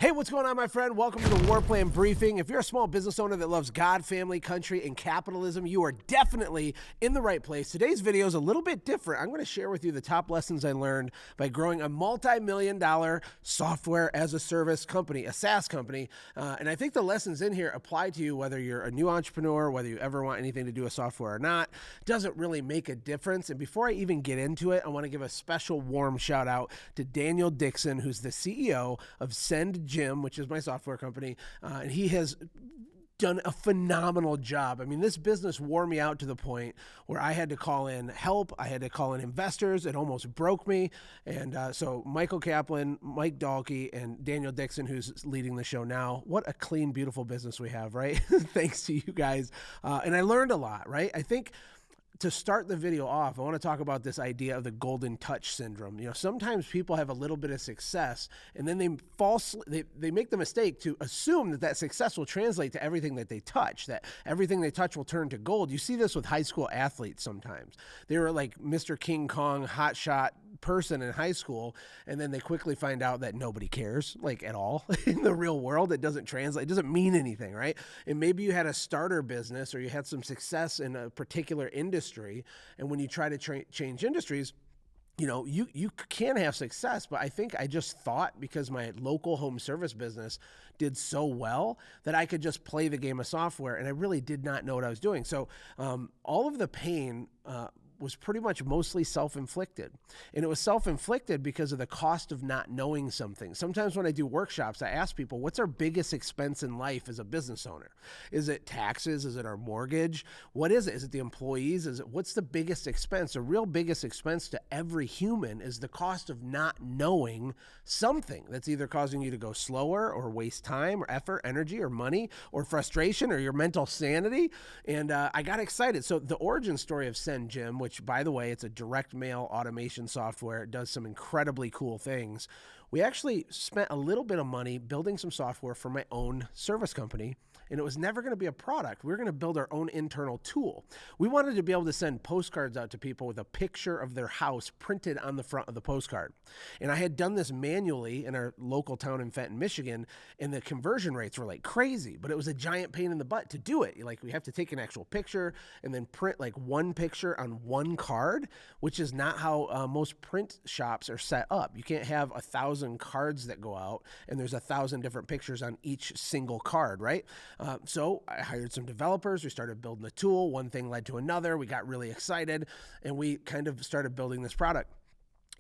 Hey, what's going on, my friend? Welcome to the War Plan Briefing. If you're a small business owner that loves God, family, country, and capitalism, you are definitely in the right place. Today's video is a little bit different. I'm going to share with you the top lessons I learned by growing a multi-million-dollar software as a service company, a SaaS company. And I think the lessons in here apply to you whether you're a new entrepreneur, whether you ever want anything to do with software or not. It doesn't really make a difference. And before I even get into it, I want to give a special warm shout out to Daniel Dixon, who's the CEO of Send Gym, which is my software company, and he has done a phenomenal job. I mean, this business wore me out to the point where I had to call in help. I had to call in investors. It almost broke me. And so Michael Kaplan, Mike Dahlke, and Daniel Dixon, who's leading the show now, what a clean, beautiful business we have, right? Thanks to you guys. And I learned a lot, right? I think to start the video off, I want to talk about this idea of the golden touch syndrome. You know, sometimes people have a little bit of success and then they make the mistake to assume that that success will translate to everything that they touch, that everything they touch will turn to gold. You see this with high school athletes sometimes. They were like Mr. King Kong hotshot person in high school, and then they quickly find out that nobody cares, like at all. In the real world, it doesn't translate, it doesn't mean anything, right? And maybe you had a starter business or you had some success in a particular industry, and when you try to change industries, you know, you can have success, but I think I just thought because my local home service business did so well that I could just play the game of software, and I really did not know what I was doing. So all of the pain was pretty much mostly self-inflicted. And it was self-inflicted because of the cost of not knowing something. Sometimes when I do workshops, I ask people, what's our biggest expense in life as a business owner? Is it taxes? Is it our mortgage? What is it? Is it the employees? What's the biggest expense? The real biggest expense to every human is the cost of not knowing something that's either causing you to go slower or waste time or effort, energy or money or frustration or your mental sanity. And I got excited. So the origin story of Send Gym, which by the way, it's a direct mail automation software. It does some incredibly cool things. We actually spent a little bit of money building some software for my own service company, and it was never going to be a product. We were going to build our own internal tool. We wanted to be able to send postcards out to people with a picture of their house printed on the front of the postcard. And I had done this manually in our local town in Fenton, Michigan, and the conversion rates were like crazy, but it was a giant pain in the butt to do it. Like, we have to take an actual picture and then print like one picture on one card, which is not how most print shops are set up. You can't have 1,000 cards that go out and there's 1,000 different pictures on each single card, right? So I hired some developers. We started building a tool. One thing led to another. We got really excited and we kind of started building this product.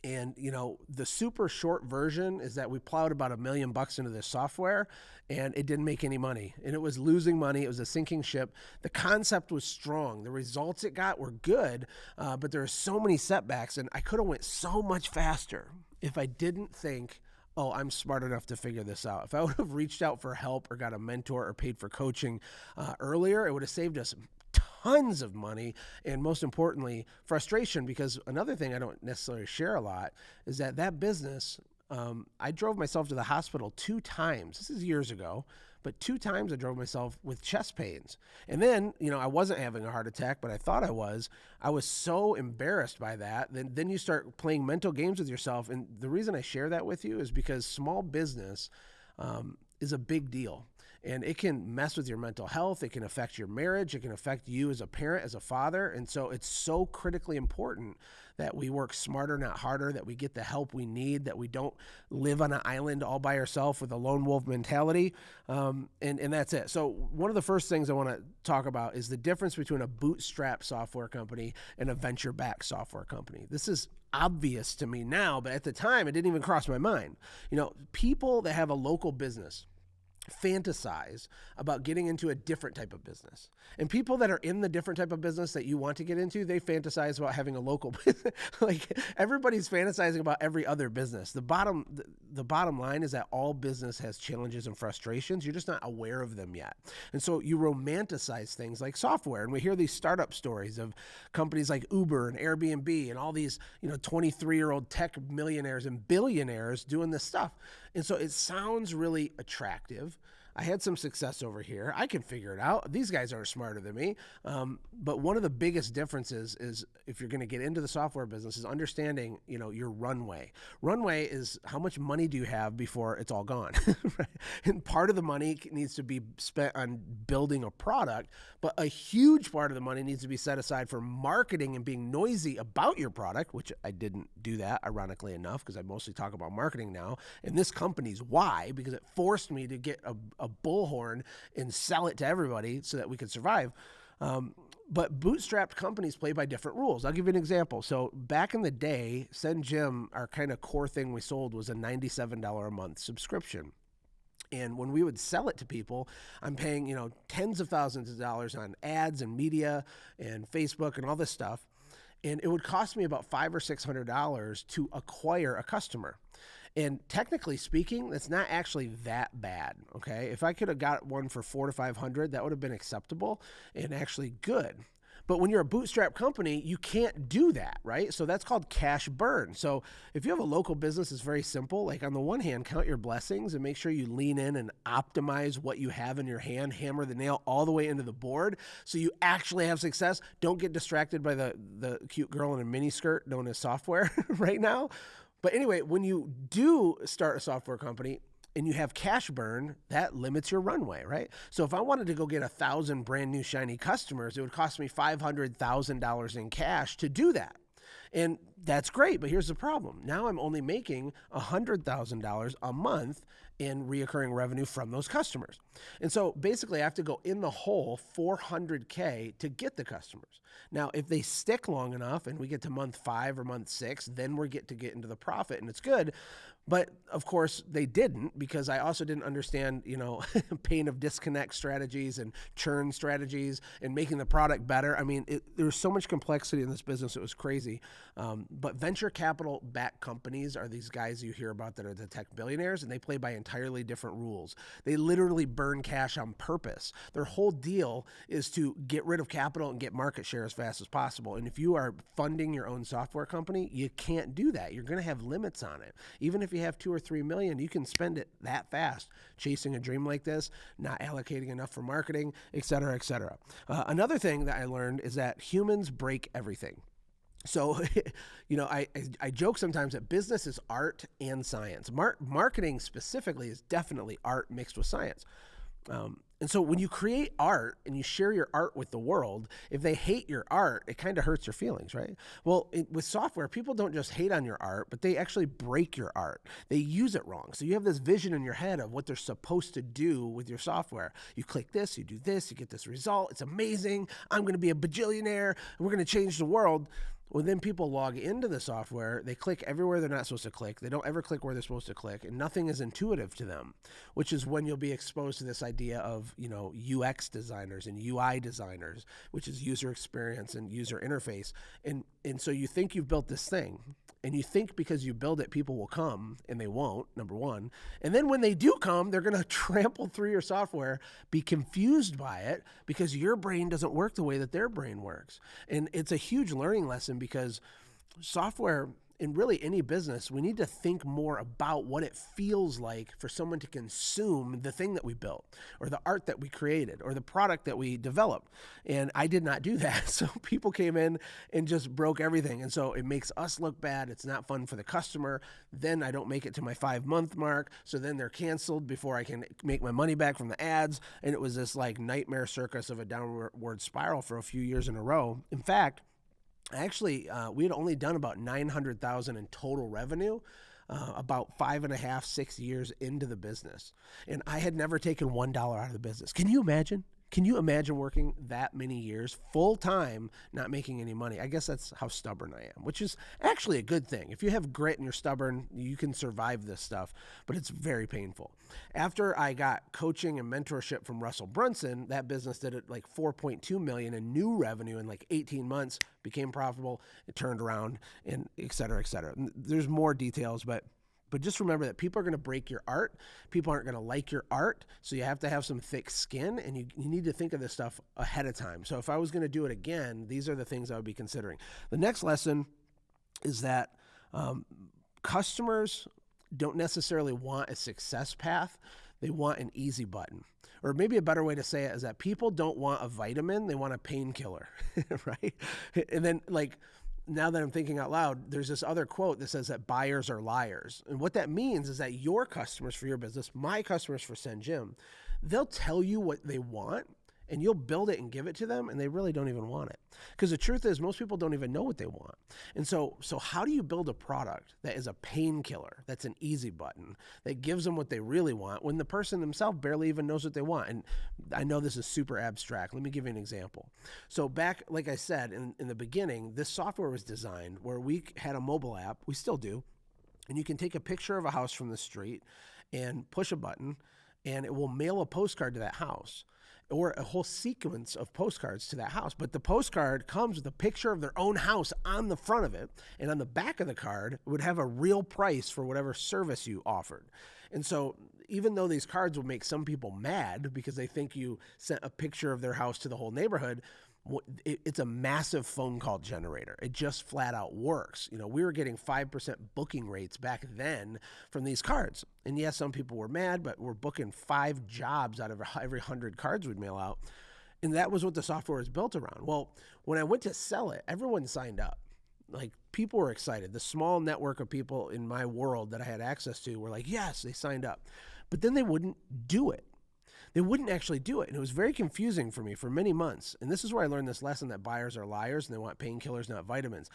And, you know, the super short version is that we plowed about $1 million into this software and it didn't make any money. And it was losing money. It was a sinking ship. The concept was strong. The results it got were good, but there are so many setbacks, and I could have went so much faster if I didn't think, oh, I'm smart enough to figure this out. If I would have reached out for help or got a mentor or paid for coaching earlier, it would have saved us tons of money and, most importantly, frustration. Because another thing I don't necessarily share a lot is that business, I drove myself to the hospital 2 times. This is years ago, but 2 times I drove myself with chest pains. And then, you know, I wasn't having a heart attack, but I thought I was. I was so embarrassed by that. Then you start playing mental games with yourself. And the reason I share that with you is because small business is a big deal. And it can mess with your mental health. It can affect your marriage. It can affect you as a parent, as a father. And so it's so critically important that we work smarter, not harder, that we get the help we need, that we don't live on an island all by ourselves with a lone wolf mentality. And that's it. So one of the first things I want to talk about is the difference between a bootstrap software company and a venture-backed software company. This is obvious to me now, but at the time, it didn't even cross my mind. You know, people that have a local business fantasize about getting into a different type of business. And people that are in the different type of business that you want to get into, they fantasize about having a local business. Like, everybody's fantasizing about every other business. The bottom line is that all business has challenges and frustrations. You're just not aware of them yet. And so you romanticize things like software. And we hear these startup stories of companies like Uber and Airbnb and all these, you know, 23-year-old tech millionaires and billionaires doing this stuff. And so it sounds really attractive. I had some success over here. I can figure it out. These guys aren't smarter than me. But one of the biggest differences is if you're going to get into the software business is understanding, your runway. Runway is how much money do you have before it's all gone, right? And part of the money needs to be spent on building a product, but a huge part of the money needs to be set aside for marketing and being noisy about your product, which I didn't do that, ironically enough, because I mostly talk about marketing now. And this company's why, because it forced me to get a bullhorn and sell it to everybody so that we could survive. But bootstrapped companies play by different rules. I'll give you an example. So back in the day, Send Jim, our kind of core thing we sold was a $97 a month subscription. And when we would sell it to people, I'm paying, tens of thousands of dollars on ads and media and Facebook and all this stuff. And it would cost me about $500 or $600 to acquire a customer. And technically speaking, that's not actually that bad, okay? If I could have got one for $400 to $500, that would have been acceptable and actually good. But when you're a bootstrap company, you can't do that, right? So that's called cash burn. So if you have a local business, it's very simple. Like on the one hand, count your blessings and make sure you lean in and optimize what you have in your hand, hammer the nail all the way into the board so you actually have success. Don't get distracted by the cute girl in a mini skirt known as software right now. But anyway, when you do start a software company, and you have cash burn, that limits your runway, right? So if I wanted to go get 1,000 brand new shiny customers, it would cost me $500,000 in cash to do that. And that's great, but here's the problem. Now I'm only making $100,000 a month in reoccurring revenue from those customers. And so basically I have to go in the hole $400K to get the customers. Now, if they stick long enough and we get to month 5 or month 6, then we get into the profit and it's good. But of course they didn't, because I also didn't understand, pain of disconnect strategies and churn strategies and making the product better. I mean, there was so much complexity in this business. It was crazy. But venture capital backed companies are these guys you hear about that are the tech billionaires, and they play by entirely different rules. They literally burn cash on purpose. Their whole deal is to get rid of capital and get market share as fast as possible. And if you are funding your own software company, you can't do that. You're going to have limits on it. Even if you have 2 or 3 million, you can spend it that fast chasing a dream like this, not allocating enough for marketing, et cetera, et cetera. Another thing that I learned is that humans break everything. So, I joke sometimes that business is art and science. Marketing specifically is definitely art mixed with science. And so when you create art and you share your art with the world, if they hate your art, it kind of hurts your feelings, right? Well, with software, people don't just hate on your art, but they actually break your art. They use it wrong. So you have this vision in your head of what they're supposed to do with your software. You click this, you do this, you get this result. It's amazing. I'm going to be a bajillionaire. We're going to change the world. Well, then people log into the software, they click everywhere they're not supposed to click, they don't ever click where they're supposed to click, and nothing is intuitive to them, which is when you'll be exposed to this idea of, UX designers and UI designers, which is user experience and user interface. And so you think you've built this thing, and you think because you build it, people will come, and they won't, number one. And then when they do come, they're going to trample through your software, be confused by it, because your brain doesn't work the way that their brain works. And it's a huge learning lesson, because software, in really any business, we need to think more about what it feels like for someone to consume the thing that we built, or the art that we created, or the product that we developed. And I did not do that. So people came in and just broke everything. And so it makes us look bad. It's not fun for the customer. Then I don't make it to my 5-month mark. So then they're canceled before I can make my money back from the ads. And it was this like nightmare circus of a downward spiral for a few years in a row. In fact, actually, we had only done about $900,000 in total revenue, about 5.5, 6 years into the business. And I had never taken $1 out of the business. Can you imagine? Can you imagine working that many years full time, not making any money? I guess that's how stubborn I am, which is actually a good thing. If you have grit and you're stubborn, you can survive this stuff, but it's very painful. After I got coaching and mentorship from Russell Brunson, that business did it like $4.2 million in new revenue in like 18 months, became profitable, it turned around, and et cetera, et cetera. And there's more details, but just remember that people are going to break your art. People aren't going to like your art. So you have to have some thick skin, and you need to think of this stuff ahead of time. So if I was going to do it again, these are the things I would be considering. The next lesson is that customers don't necessarily want a success path. They want an easy button. Or maybe a better way to say it is that people don't want a vitamin, they want a painkiller, right? And then like, now that I'm thinking out loud, there's this other quote that says that buyers are liars. And what that means is that your customers for your business, my customers for Send Jim, they'll tell you what they want and you'll build it and give it to them and they really don't even want it. Because the truth is most people don't even know what they want. And so how do you build a product that is a painkiller, that's an easy button, that gives them what they really want when the person themselves barely even knows what they want? And I know this is super abstract. Let me give you an example. So back, like I said, in the beginning, this software was designed where we had a mobile app, we still do, and you can take a picture of a house from the street and push a button and it will mail a postcard to that house, or a whole sequence of postcards to that house. But the postcard comes with a picture of their own house on the front of it. And on the back of the card, it would have a real price for whatever service you offered. And so even though these cards will make some people mad because they think you sent a picture of their house to the whole neighborhood, it's a massive phone call generator. It just flat out works. You know, we were getting 5% booking rates back then from these cards. And yes, some people were mad, but we're booking 5 jobs out of every 100 cards we'd mail out. And that was what the software was built around. Well, when I went to sell it, everyone signed up. Like, people were excited. The small network of people in my world that I had access to were like, yes, they signed up. But then they wouldn't do it. They wouldn't actually do it. And it was very confusing for me for many months. And this is where I learned this lesson that buyers are liars and they want painkillers, not vitamins.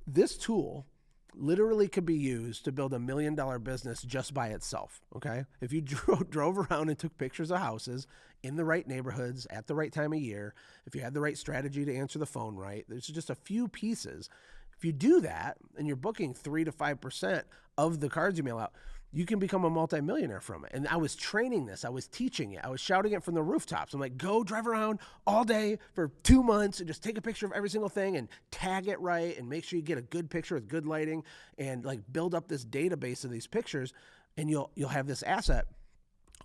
This tool literally could be used to build $1 million business just by itself, okay? If you drove around and took pictures of houses in the right neighborhoods at the right time of year, if you had the right strategy to answer the phone right, there's just a few pieces. If you do that and you're booking 3 to 5% of the cards you mail out, you can become a multimillionaire from it. And I was training this. I was teaching it. I was shouting it from the rooftops. I'm like, go drive around all day for 2 months and just take a picture of every single thing and tag it right and make sure you get a good picture with good lighting and like build up this database of these pictures and you'll have this asset.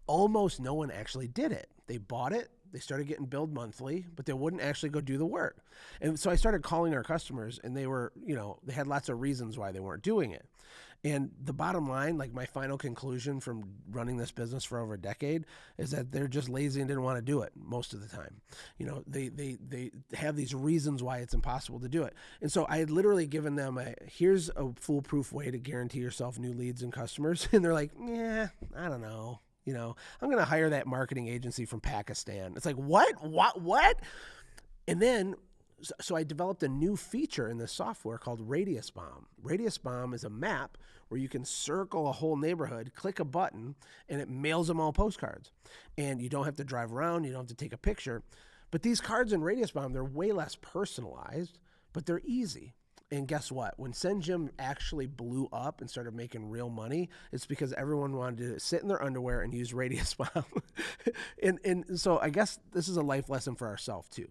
Almost no one actually did it. They bought it. They started getting billed monthly, but they wouldn't actually go do the work. And so I started calling our customers and they were, they had lots of reasons why they weren't doing it. And the bottom line, like my final conclusion from running this business for over a decade, is that they're just lazy and didn't want to do it most of the time. They have these reasons why it's impossible to do it. And so I had literally given them here's a foolproof way to guarantee yourself new leads and customers. And they're like, yeah, I don't know. I'm going to hire that marketing agency from Pakistan. It's like, what? And then, so I developed a new feature in this software called Radius Bomb. Radius Bomb is a map where you can circle a whole neighborhood, click a button, and it mails them all postcards. And you don't have to drive around. You don't have to take a picture. But these cards in Radius Bomb, they're way less personalized, but they're easy. And guess what? When Send Jim actually blew up and started making real money, it's because everyone wanted to sit in their underwear and use Radius Bomb. and so I guess this is a life lesson for ourselves too,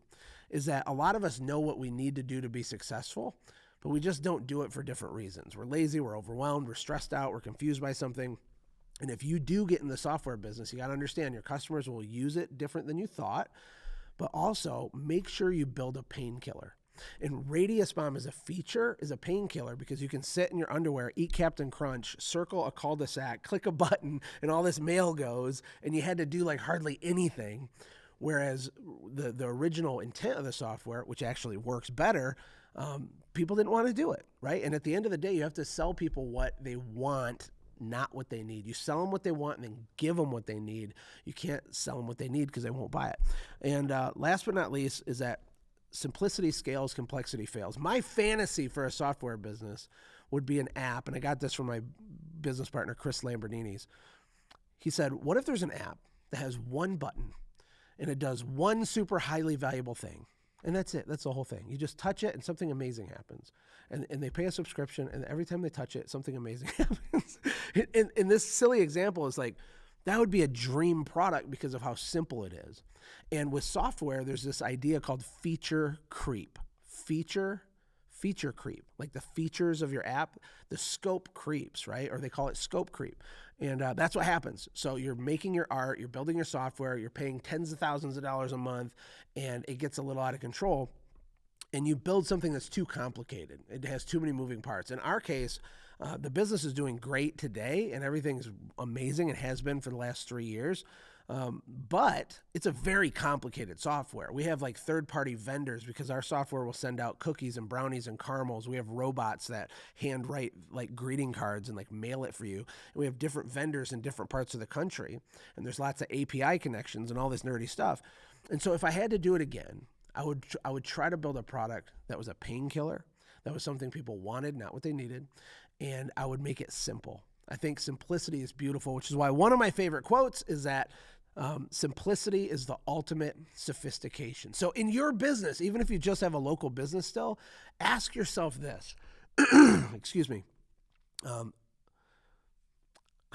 is that a lot of us know what we need to do to be successful, but we just don't do it for different reasons. We're lazy, we're overwhelmed, we're stressed out, we're confused by something. And if you do get in the software business, you got to understand your customers will use it different than you thought, but also make sure you build a painkiller. And Radius Bomb as a feature is a painkiller because you can sit in your underwear, eat Captain Crunch, circle a cul-de-sac, click a button, and all this mail goes, and you had to do like hardly anything. Whereas the original intent of the software, which actually works better, people didn't want to do it, right? And at the end of the day, you have to sell people what they want, not what they need. You sell them what they want and then give them what they need. You can't sell them what they need because they won't buy it. And last but not least is that simplicity scales, complexity fails. My fantasy for a software business would be an app, and I got this from my business partner, Chris Lamborghini's. He said, what if there's an app that has one button and it does one super highly valuable thing? And that's it. That's the whole thing. You just touch it and something amazing happens. And they pay a subscription, and every time they touch it, something amazing happens. And this silly example is like, that would be a dream product because of how simple it is. And with software, there's this idea called feature creep. Feature creep. Like the features of your app, the scope creeps, right? Or they call it scope creep. And that's what happens. So you're making your art, you're building your software, you're paying tens of thousands of dollars a month, and it gets a little out of control. And you build something that's too complicated. It has too many moving parts. In our case, the business is doing great today, and everything's amazing. It has been for the last 3 years. But it's a very complicated software. We have like third-party vendors because our software will send out cookies and brownies and caramels. We have robots that hand write like greeting cards and like mail it for you. And we have different vendors in different parts of the country. And there's lots of API connections and all this nerdy stuff. And so if I had to do it again, I would try to build a product that was a painkiller, that was something people wanted, not what they needed, and I would make it simple. I think simplicity is beautiful, which is why one of my favorite quotes is that simplicity is the ultimate sophistication. So in your business, even if you just have a local business still, ask yourself this, excuse me, how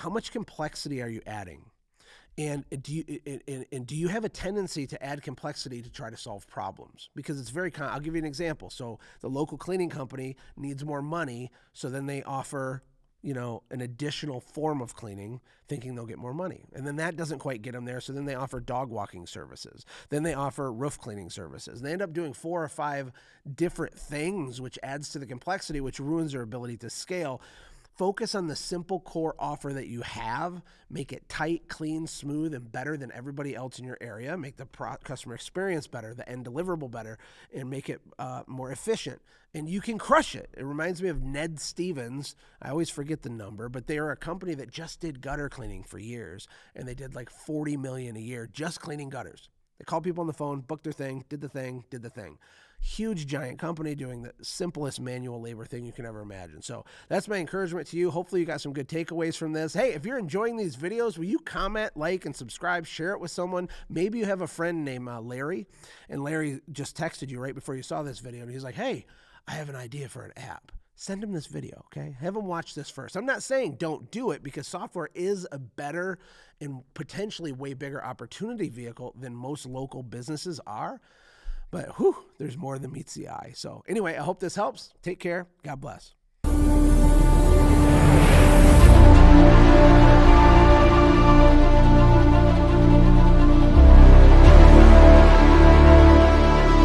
much complexity are you adding? And do you have a tendency to add complexity to try to solve problems? Because it's very I'll give you an example. So the local cleaning company needs more money, so then they offer, an additional form of cleaning, thinking they'll get more money. And then that doesn't quite get them there, so then they offer dog walking services. Then they offer roof cleaning services. And they end up doing 4 or 5 different things, which adds to the complexity, which ruins their ability to scale. Focus on the simple core offer that you have. Make it tight, clean, smooth, and better than everybody else in your area. Make the customer experience better, the end deliverable better, and make it more efficient. And you can crush it. It reminds me of Ned Stevens. I always forget the number, but they are a company that just did gutter cleaning for years, and they did like $40 million a year just cleaning gutters. They called people on the phone, booked their thing, did the thing. Huge, giant company doing the simplest manual labor thing you can ever imagine. So that's my encouragement to you. Hopefully you got some good takeaways from this. Hey, if you're enjoying these videos, will you comment, like, and subscribe, share it with someone? Maybe you have a friend named Larry, and Larry just texted you right before you saw this video, and he's like, hey, I have an idea for an app. Send him this video, okay? Have him watch this first. I'm not saying don't do it, because software is a better and potentially way bigger opportunity vehicle than most local businesses are. But there's more than meets the eye. So anyway, I hope this helps. Take care. God bless.